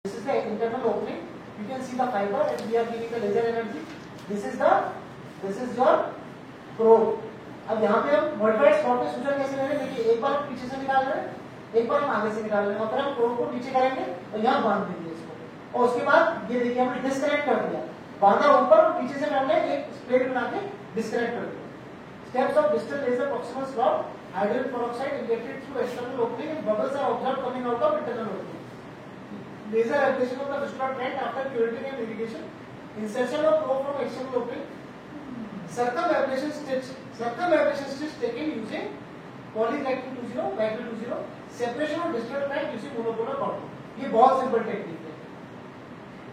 This is the internal opening. You can see the fiber and we are giving the laser energy. This is your probe. अब यहाँ पे हम modified slot में सूचना कैसे ले रहे हैं? देखिए, एक बार हम पीछे से निकाल रहे हैं, एक बार हम आगे से निकाल रहे हैं, और फिर हम प्रोब को नीचे करेंगे और यहाँ बांध देंगे इसको, और उसके बाद ये देखिए हमने डिस्कनेक्ट कर दिया, बांधा ऊपर, पीछे से हमने एक प्लेट बना के डिस्कनेक्ट कर दिया. Steps of distal laser proximal slot. Hydrogen peroxide injected through external opening and bubbles are observed coming out of internal opening. Laser application of the fistula trend after curetting and irrigation. Insertion of probe from external opening. Circumambulation stitch taken using polyvacuum 20, vacuum 20. Separation of distal tract using monopolar cotton. ये बहुत simple technique है.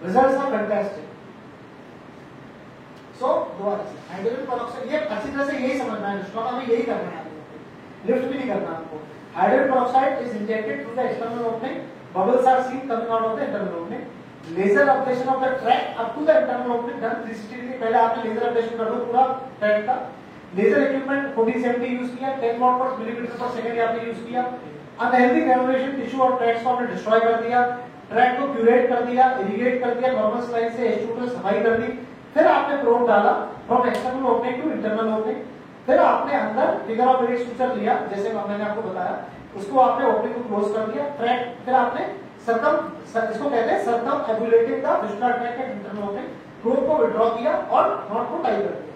Results are fantastic. So दोबारा से hydrogen peroxide, ये अच्छी तरह से यही समझना है, स्टॉक हमें यही करना है, लिफ्ट भी नहीं करना आपको. Hydrogen peroxide is injected through the external opening, bubbles are seen coming out of the internal opening. Laser application of the track up to the internal opening done 360 degree. पहले आपने लेजर एप्लीकेशन कर दो पूरा track का. Laser equipment 1470 use किया, 10 what पर millimetre पर second आपने यूज किया. अनहेल्दी ग्रेनुलेशन टिश्यू और ट्रैक्स को आपने डिस्ट्रॉय कर दिया, ट्रैक को क्यूरेट कर दिया, इरिगेट कर दिया, नॉर्मल स्लाइड से H2 से सफाई कर दी. फिर आपने प्रोब डाला from external opening to internal opening. फिर आपने अंदर फिगर ऑफ एट सूचर लिया, जैसे मैंने आपको बताया, उसको आपने ओपनिंग को क्लोज कर दिया. ट्रैक फिर आपने इसको कहते हैं circum ablating the fistula track at internal opening. Probe को विड्रॉ किया और नॉट को टाई कर दिया.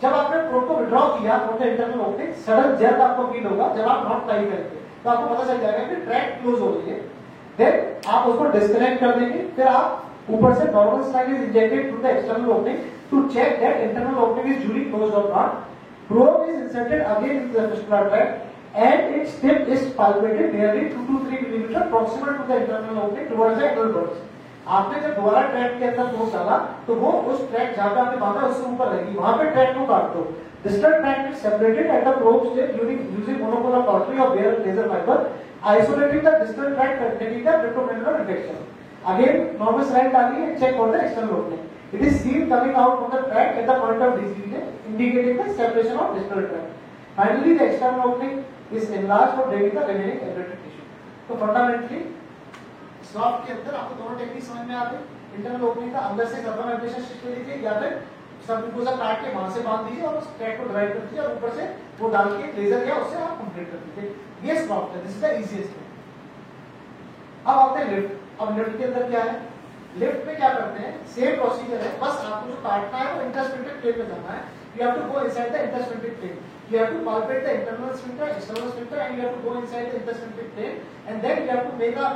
जब आपने प्रोब को विड्रॉ किया from the internal opening, sudden jerk आपको फील होगा जब आप नॉट टाई करेंगे, तो आपको पता चल जाएगा कि ट्रैक क्लोज हो रही है. फिर आप उसको डिस्कनेक्ट कर देंगे. फिर आप ऊपर से normal saline is injected through the external opening to check that internal opening is duly closed or not. Probe is inserted again into the fistula tract and its tip is palpated nearly 2 to 3 millimeter proximal to the internal opening towards the anal buds. आपने जब दोबारा track के अंदर probe डाला तो वो उस track जहां पे आपने बांधा उससे ऊपर रहेगी, वहां पे ट्रैक को काट दो. Distal tract is separated at the probe stage using monopolar cautery or bare laser fiber, isolating the distal tract containing the retrocannular infection. Again, normal slide डालिए and check for the external opening. It is seen coming out from the tract at the point of disease, indicating the separation of distal tract. Finally, the external opening is enlarged for draining the remaining abrated tissue. तो fundamentally slot के अंदर आपको दोनों technique समझ में आ गए. Internal opening का अंदर से सर्कमएम्बुलेशन स्टिच ले लीजिए, या फिर सबकुछ काट के वहां से बांध दीजिए और उस ट्रैक को ड्राइव कर दीजिए और ऊपर से वो डाल के लेजर या उससे आप कंप्लीट कर दीजिए. ये स्लॉट है, this is the easiest way. अब आते हैं लिफ्ट. अब लिफ्ट के अंदर क्या है? लिफ्ट में क्या करते हैं? सेम प्रोसीजर है, बस आपको जो काटना है वो इंटरस्फिंक्टर प्लेन में जाना है. You have to go inside the intersphincter plane. You have to palpate the internal sphincter, external sphincter, and you have to go inside the intersphincter plane, and then you have to make a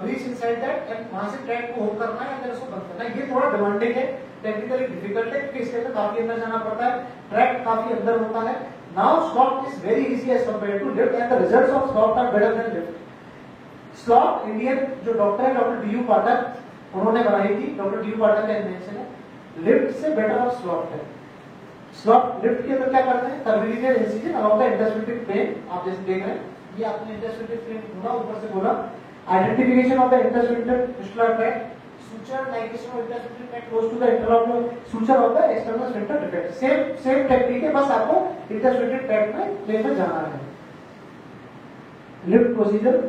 breach inside that, and वहां से track को hold करना है और फिर उसको बंद करना है. ये थोड़ा डिमांडिंग है, टेक्निकली डिफिकल्ट है, क्योंकि इसके अंदर काफी अंदर जाना पड़ता है, ट्रैक काफी अंदर होता है. Now slot is very easy as compared to lift, and the results of slot are better than lift. Slot Indian जो डॉक्टर है डॉक्टर डी यू पाठक, उन्होंने बनाई थी. डॉक्टर डी यू पाठक का इन्वेंशन है. लिफ्ट से बेटर ऑफ स्लॉट है. Slot lift के अंदर क्या करते हैं? Curvilinear incision along the intersphincter plane. आप जैसे देख रहे हैं, ये आपने इंटरस्फिंक्टर प्लेन ढूंढा, ऊपर से बोला identification of the intersphincter fistula tract, suture ligation of intersphincter tract close to the internal suture of the external sphincter defect. Same technique है, बस आपको इंटरस्फिंक्टर ट्रैक्ट में प्लेन में जाना है. Lift procedure